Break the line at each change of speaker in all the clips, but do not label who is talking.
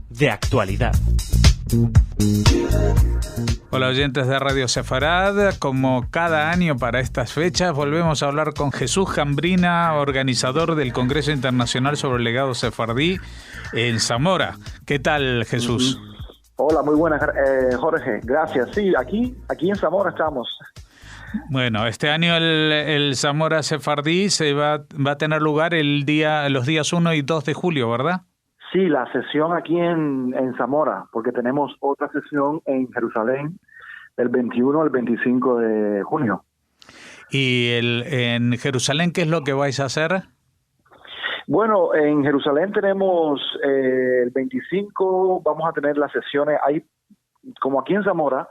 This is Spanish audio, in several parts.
De actualidad.
Hola oyentes de Radio Sefarad, como cada año para estas fechas volvemos a hablar con Jesús Jambrina, organizador del Congreso Internacional sobre el Legado Sefardí en Zamora. ¿Qué tal, Jesús?
Hola, muy buenas, Jorge, gracias. Sí, aquí en Zamora estamos.
Bueno, este año el Zamora Sefardí se va a tener lugar los días 1 y 2 de julio, ¿verdad?
Sí, la sesión aquí en Zamora, porque tenemos otra sesión en Jerusalén del 21 al 25 de junio.
¿Y en Jerusalén qué es lo que vais a hacer?
Bueno, en Jerusalén tenemos el 25, vamos a tener las sesiones, como aquí en Zamora,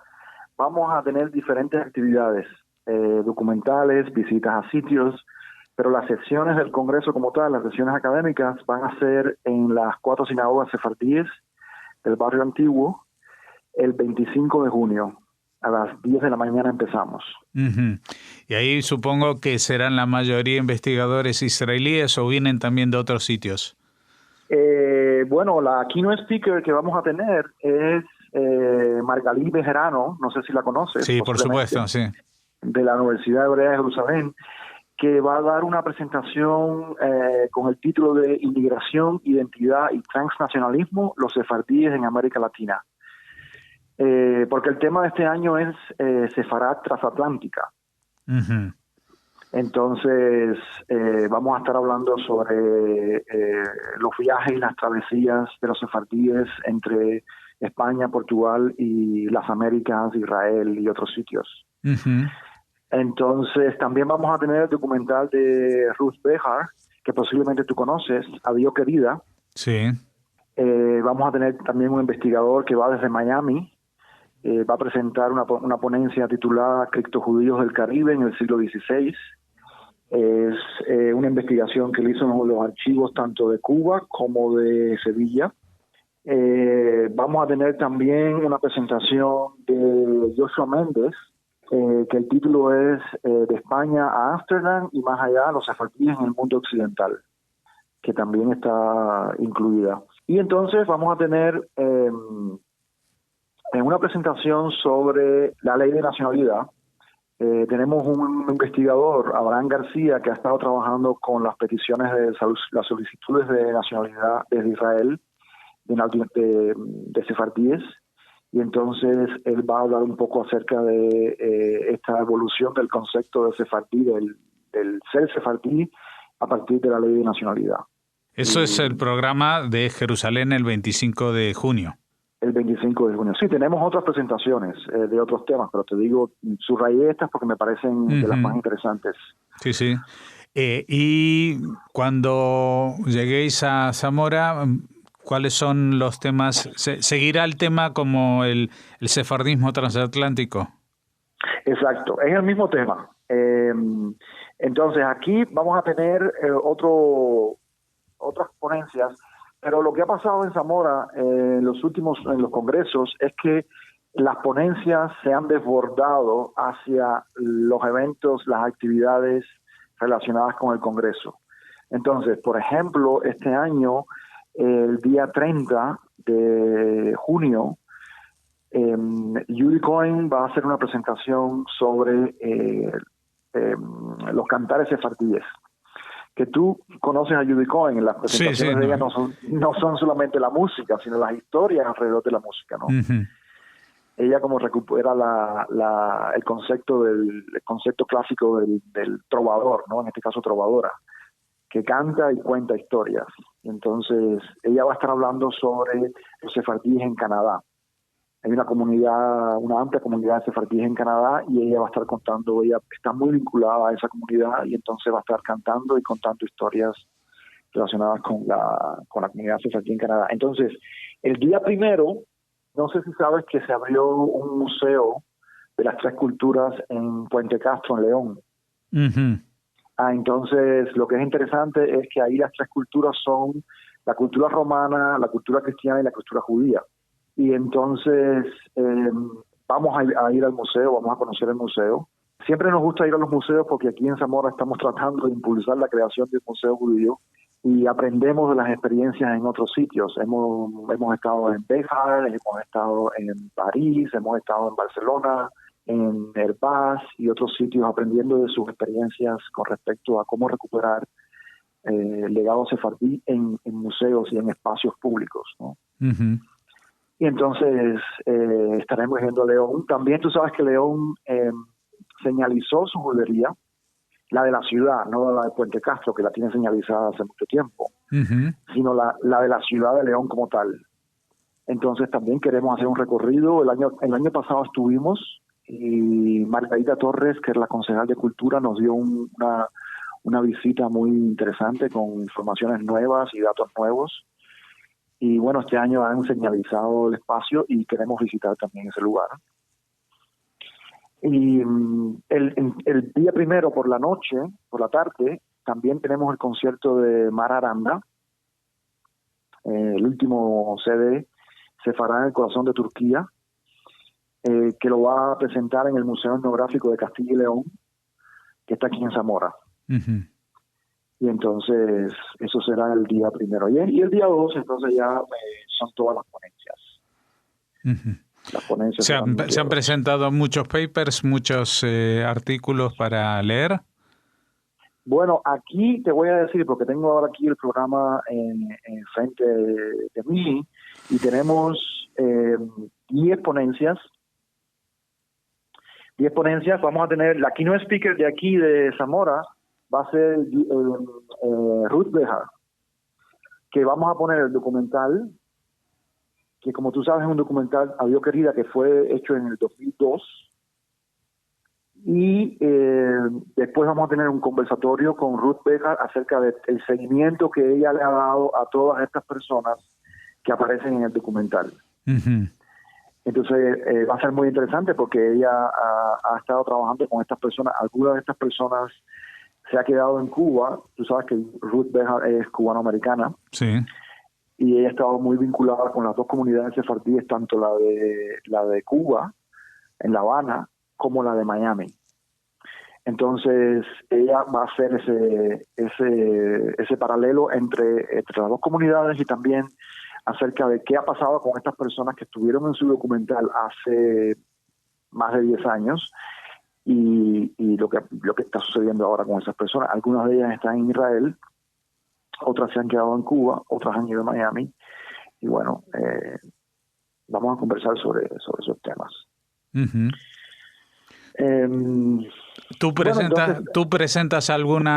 vamos a tener diferentes actividades, documentales, visitas a sitios, pero las sesiones del Congreso como tal, las sesiones académicas, van a ser en las 4 sinagogas sefardíes del barrio antiguo el 25 de junio. A las 10 de la mañana empezamos.
Uh-huh. Y ahí supongo que serán la mayoría investigadores israelíes o vienen también de otros sitios.
Bueno, la keynote speaker que vamos a tener es Margalí Bejerano, no sé si la conoces.
Sí, por supuesto, sí.
De la Universidad Hebrea de Jerusalén, que va a dar una presentación con el título de Inmigración, Identidad y Transnacionalismo, los sefardíes en América Latina. Porque el tema de este año es Sefarad transatlántica.
Uh-huh.
Entonces, vamos a estar hablando sobre los viajes y las travesías de los sefardíes entre España, Portugal y las Américas, Israel y otros sitios.
Uh-huh.
Entonces, también vamos a tener el documental de Ruth Behar, que posiblemente tú conoces, Adiós Querida.
Sí.
Vamos a tener también un investigador que va desde Miami. Va a presentar una ponencia titulada Criptojudíos del Caribe en el siglo XVI. Es una investigación que él hizo en los archivos tanto de Cuba como de Sevilla. Vamos a tener también una presentación de Joshua Méndez, que el título es De España a Ámsterdam y más allá, los sefardíes en el mundo occidental, que también está incluida. Y entonces vamos a tener una presentación sobre la ley de nacionalidad. Tenemos un investigador, Abraham García, que ha estado trabajando con las peticiones de las solicitudes de nacionalidad desde Israel, de sefardíes, y entonces él va a hablar un poco acerca de esta evolución del concepto de sefardí, del ser sefardí a partir de la ley de nacionalidad.
Eso es el programa de Jerusalén el 25 de junio.
El 25 de junio. Sí, tenemos otras presentaciones de otros temas, pero te digo, subrayé estas porque me parecen de las más interesantes.
Sí, sí. Y cuando lleguéis a Zamora, ¿cuáles son los temas? ¿Seguirá el tema como el sefardismo transatlántico?
Exacto, es el mismo tema. Entonces, aquí vamos a tener otras ponencias. Pero lo que ha pasado en Zamora en los congresos es que las ponencias se han desbordado hacia los eventos, las actividades relacionadas con el Congreso. Entonces, por ejemplo, este año, el día 30 de junio, Judy Cohen va a hacer una presentación sobre los cantares sefardíes. Que tú conoces a Judy Cohen, en las presentaciones de ella no son solamente la música, sino las historias alrededor de la música, ¿no?
Uh-huh.
Ella como recupera el concepto clásico del trovador, ¿no? En este caso trovadora, que canta y cuenta historias. Entonces, ella va a estar hablando sobre los sefardíes en Canadá. Hay una amplia comunidad de sefardíes en Canadá y ella va a estar contando, ella está muy vinculada a esa comunidad y entonces va a estar cantando y contando historias relacionadas con la comunidad sefardí en Canadá. Entonces, el día 1, no sé si sabes que se abrió un museo de las 3 culturas en Puente Castro, en León.
Uh-huh.
Entonces, lo que es interesante es que ahí las 3 culturas son la cultura romana, la cultura cristiana y la cultura judía. Y entonces vamos a ir al museo, vamos a conocer el museo. Siempre nos gusta ir a los museos porque aquí en Zamora estamos tratando de impulsar la creación de un museo judío y aprendemos de las experiencias en otros sitios. Hemos estado en Béjar, hemos estado en París, hemos estado en Barcelona, en Airbus y otros sitios, aprendiendo de sus experiencias con respecto a cómo recuperar legado sefardí en museos y en espacios públicos, ¿no?
Uh-huh.
Y entonces estaremos yendo a León. También tú sabes que León señalizó su joyería, la de la ciudad, no la de Puente Castro, que la tiene señalizada hace mucho tiempo,
uh-huh,
sino la de la ciudad de León como tal. Entonces también queremos hacer un recorrido. El año pasado estuvimos y Margarita Torres, que es la concejal de Cultura, nos dio una visita muy interesante con informaciones nuevas y datos nuevos. Y bueno, este año han señalizado el espacio y queremos visitar también ese lugar. Y el día primero por la noche, por la tarde, también tenemos el concierto de Mar Aranda, el último CD, Sefará en el corazón de Turquía, que lo va a presentar en el Museo Etnográfico de Castilla y León, que está aquí en Zamora.
uh-huh.
Y entonces eso será el día primero. Y el día 2, entonces ya son todas las ponencias.
Uh-huh.
Las ponencias
se han presentado muchos papers, muchos artículos para leer.
Bueno, aquí te voy a decir, porque tengo ahora aquí el programa en frente de mí, y tenemos 10 ponencias. 10 ponencias. Vamos a tener, la keynote speaker de aquí de Zamora va a ser Ruth Béjar, que vamos a poner el documental, que como tú sabes es un documental, Adiós Querida, que fue hecho en el 2002. Y después vamos a tener un conversatorio con Ruth Béjar acerca del seguimiento que ella le ha dado a todas estas personas que aparecen en el documental.
Uh-huh.
Entonces va a ser muy interesante porque ella ha estado trabajando con estas personas. Algunas de estas personas se ha quedado en Cuba. Tú sabes que Ruth Béjar es cubano-americana.
Sí.
Y ella ha estado muy vinculada con las dos comunidades sefardíes, tanto la de Cuba, en La Habana, como la de Miami. Entonces ella va a hacer ese paralelo entre las dos comunidades, y también acerca de qué ha pasado con estas personas que estuvieron en su documental hace más de 10 años y lo que está sucediendo ahora con esas personas. Algunas de ellas están en Israel, otras se han quedado en Cuba, otras han ido a Miami, y bueno, vamos a conversar sobre esos temas.
Uh-huh. ¿Tú presentas algún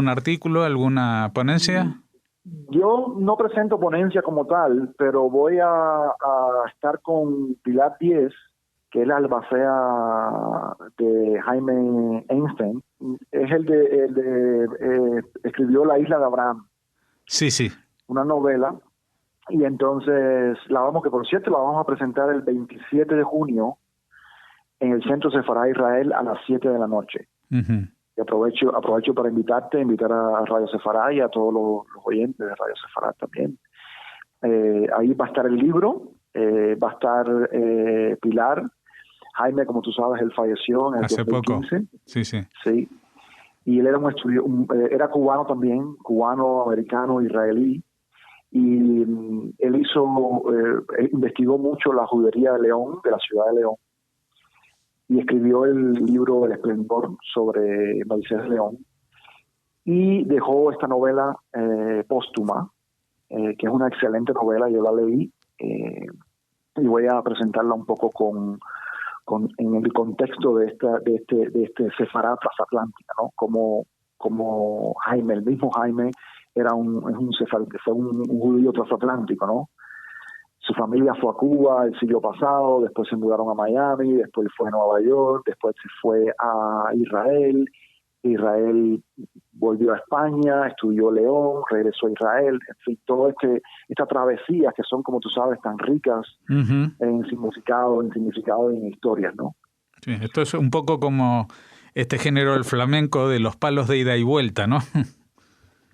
artículo, alguna ponencia?
Yo no presento ponencia como tal, pero voy a estar con Pilar Díez, que es la albacea de Jaime Einstein. Es el de escribió La Isla de Abraham.
Sí, sí.
Una novela. Y entonces por cierto, la vamos a presentar el 27 de junio en el Centro Sefará Israel a las 7 de la noche.
Uh-huh.
Y aprovecho para invitar a Radio Sefará y a todos los oyentes de Radio Sefará también. Ahí va a estar el libro, va a estar Pilar. Jaime, como tú sabes, él falleció en el
hace
2015.
Poco. Sí.
Sí. Y él era cubano también, cubano, americano, israelí. Y él investigó mucho la judería de León, de la ciudad de León, y escribió el libro El Esplendor sobre Moisés de León, y dejó esta novela póstuma, que es una excelente novela. Yo la leí y voy a presentarla un poco en el contexto de este Sefará transatlántica, ¿no? Como Jaime, el mismo Jaime, era fue un judío transatlántico, ¿no? Su familia fue a Cuba el siglo pasado, después se mudaron a Miami, después fue a Nueva York, después se fue a Israel. Israel volvió a España, estudió León, regresó a Israel. En fin, toda esta travesía que son, como tú sabes, tan ricas
uh-huh.
en significado y en historias, ¿no?
Sí, esto es un poco como este género del flamenco de los palos de ida y vuelta, ¿no?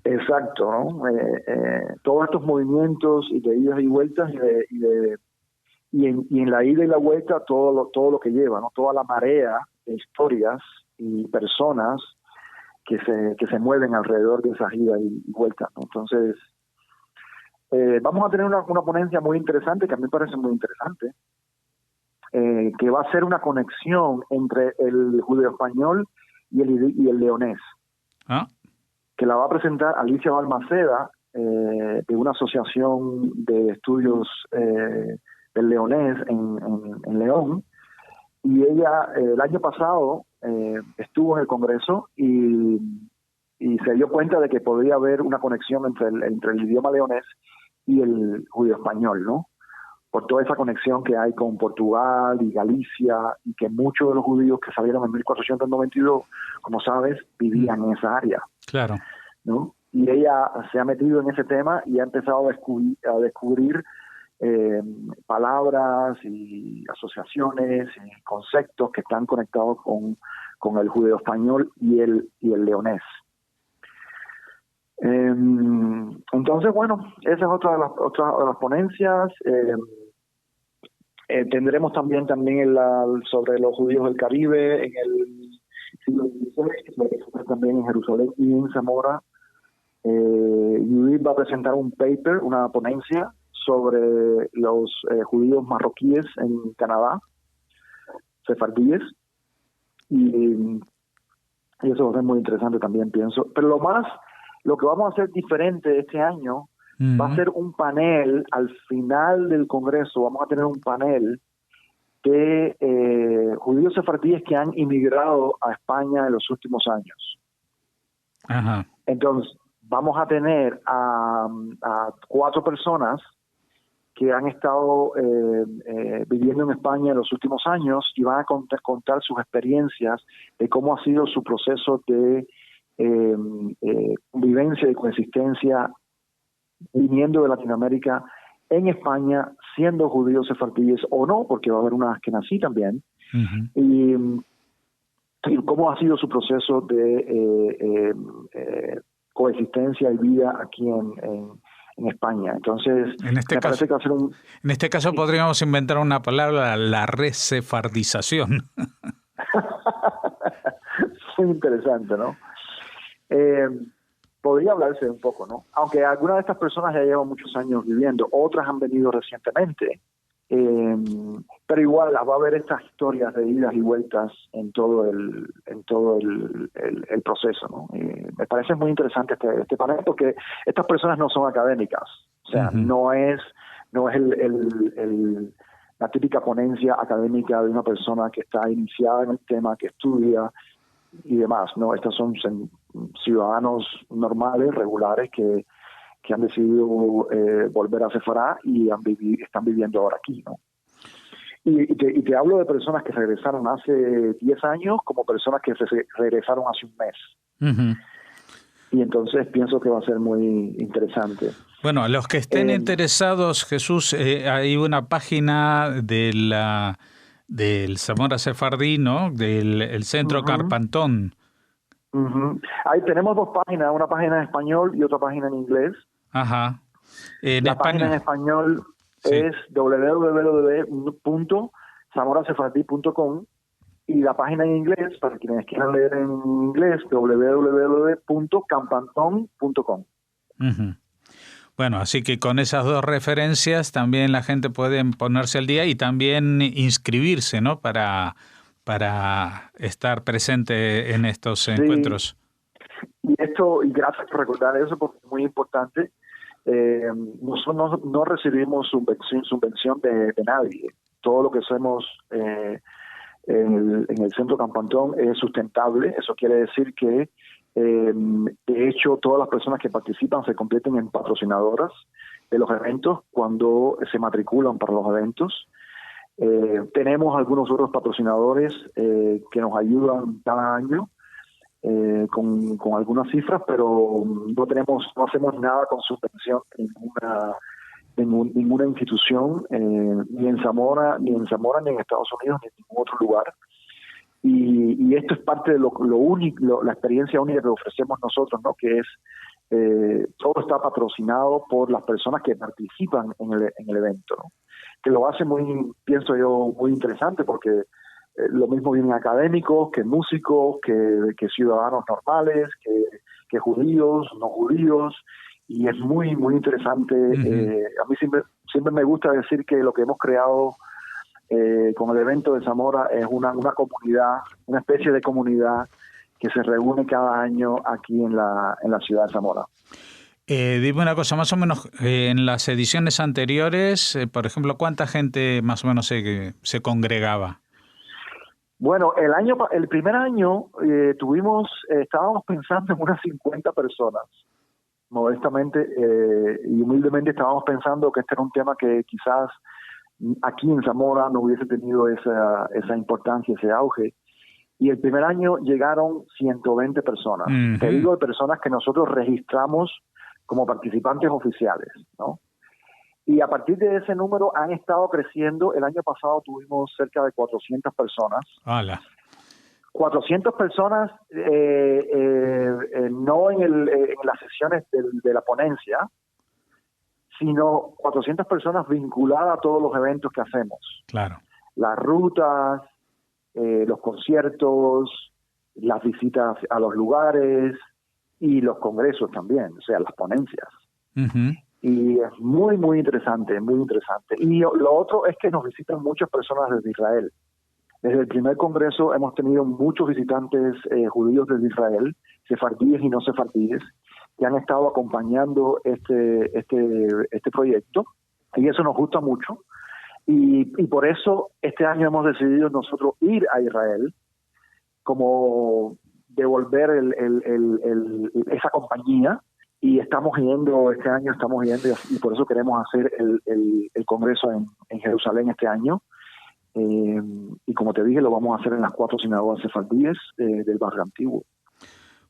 Exacto, ¿no? Todos estos movimientos y de idas y vueltas y en la ida y la vuelta todo lo que lleva, ¿no? Toda la marea de historias y personas que se mueven alrededor de esas idas y vueltas, ¿no? Entonces, vamos a tener una ponencia muy interesante, que a mí me parece muy interesante, que va a ser una conexión entre el judeo-español y el leonés, que la va a presentar Alicia Balmaceda, de una asociación de estudios del leonés en León, y ella el año pasado estuvo en el Congreso y se dio cuenta de que podría haber una conexión entre el idioma leonés y el judeo-español, ¿no? Por toda esa conexión que hay con Portugal y Galicia, y que muchos de los judíos que salieron en 1492, como sabes, vivían en esa área.
Claro.
¿No? Y ella se ha metido en ese tema y ha empezado a descubrir palabras y asociaciones y conceptos que están conectados con el judeo-español y el leonés. Entonces, bueno, esa es otra de las ponencias. Tendremos también sobre los judíos del Caribe en el siglo XVI, también en Jerusalén y en Zamora. Judith va a presentar un paper, una ponencia sobre los judíos marroquíes en Canadá, sefardíes, y eso va a ser muy interesante también, pienso. Pero lo que vamos a hacer diferente este año va a ser un panel. Al final del Congreso vamos a tener un panel de judíos sefardíes que han inmigrado a España en los últimos años.
Ajá.
Entonces, vamos a tener a 4 personas que han estado viviendo en España en los últimos años y van a contar sus experiencias de cómo ha sido su proceso de convivencia y coexistencia viniendo de Latinoamérica en España, siendo judíos sefardíes o no, porque va a haber unas que nací también, y cómo ha sido su proceso de coexistencia y vida aquí en España. Entonces,
en este caso podríamos inventar una palabra, la resefardización.
Muy interesante, ¿no? Podría hablarse un poco, ¿no? Aunque algunas de estas personas ya llevan muchos años viviendo, otras han venido recientemente, pero igual va a haber estas historias de idas y vueltas en todo el proceso, ¿no? Me parece muy interesante este panel, porque estas personas no son académicas, o sea, no es la típica ponencia académica de una persona que está iniciada en el tema, que estudia y demás, ¿no? Estos son ciudadanos normales, regulares, que han decidido volver a Sefará y están viviendo ahora aquí, ¿no? Y te hablo de personas que regresaron hace 10 años como personas que regresaron hace un mes. Y entonces pienso que va a ser muy interesante.
Bueno, a los que estén interesados, Jesús, hay una página del Zamora Sefardí, ¿no? Del Centro Carpantón.
Ahí tenemos 2 páginas, una página en español y otra página en inglés.
Ajá.
Página en español es www.zamorasefardí.com y la página en inglés, para quienes quieran leer en inglés, www.campanton.com.
Bueno, así que con esas 2 referencias también la gente puede ponerse al día y también inscribirse, ¿no? Para estar presente en estos encuentros.
Y gracias por recordar eso, porque es muy importante. Nosotros no recibimos subvención de nadie. Todo lo que hacemos en el Centro Campantón es sustentable. Eso quiere decir que, de hecho, todas las personas que participan se convierten en patrocinadoras de los eventos cuando se matriculan para los eventos. Tenemos algunos otros patrocinadores que nos ayudan cada año con algunas cifras, pero no hacemos nada con subvención de ninguna institución, ni en Zamora, ni en Estados Unidos, ni en ningún otro lugar. Y esto es parte de la experiencia única que ofrecemos nosotros, ¿no? Que es todo está patrocinado por las personas que participan en el evento, ¿no? Que lo hace pienso yo, muy interesante, porque lo mismo vienen académicos, que músicos, que ciudadanos normales, que judíos, no judíos, y es muy, muy interesante. A mí siempre me gusta decir que lo que hemos creado con el evento de Zamora es una comunidad, una especie de comunidad que se reúne cada año aquí en la ciudad de Zamora.
Dime una cosa, más o menos, en las ediciones anteriores, por ejemplo, ¿cuánta gente más o menos se congregaba?
Bueno, el primer año estábamos pensando en unas 50 personas, modestamente y humildemente estábamos pensando que este era un tema que quizás aquí en Zamora no hubiese tenido esa importancia, ese auge. Y el primer año llegaron 120 personas. Uh-huh. Te digo de personas que nosotros registramos como participantes oficiales, ¿no? Y a partir de ese número han estado creciendo. El año pasado tuvimos cerca de 400 personas.
¡Hala!
400 personas, no en las sesiones de la ponencia, sino 400 personas vinculadas a todos los eventos que hacemos.
Claro.
Las rutas, los conciertos, las visitas a los lugares y los congresos también, o sea, las ponencias. Uh-huh. Y es muy, muy interesante, muy interesante. Y lo otro es que nos visitan muchas personas desde Israel. Desde el primer congreso hemos tenido muchos visitantes judíos desde Israel, sefardíes y no sefardíes, que han estado acompañando este proyecto, y eso nos gusta mucho. Y por eso este año hemos decidido nosotros ir a Israel, como devolver esa compañía, y estamos yendo este año, y por eso queremos hacer el congreso en Jerusalén este año. Y como te dije, lo vamos a hacer en las 4 sinagogas sefardíes del barrio antiguo.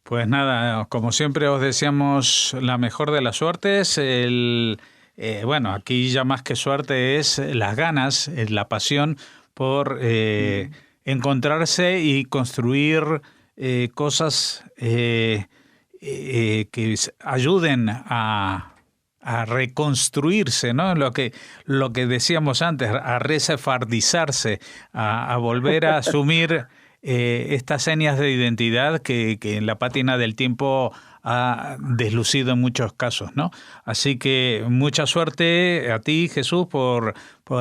Pues nada, como siempre os deseamos la mejor de las suertes. Bueno, aquí ya más que suerte es las ganas, es la pasión por encontrarse y construir cosas que ayuden a reconstruirse, ¿no? Lo que decíamos antes, a resefardizarse, a volver a asumir estas señas de identidad que en la pátina del tiempo ha deslucido en muchos casos, ¿no? Así que mucha suerte a ti, Jesús, por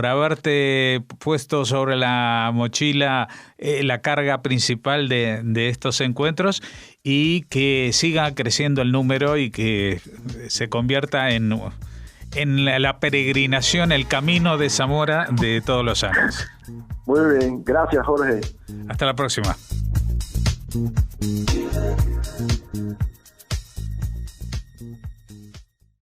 haberte puesto sobre la mochila la carga principal de estos encuentros, y que siga creciendo el número y que se convierta en la peregrinación, el camino de Zamora de todos los años.
Muy bien, gracias, Jorge.
Hasta la próxima.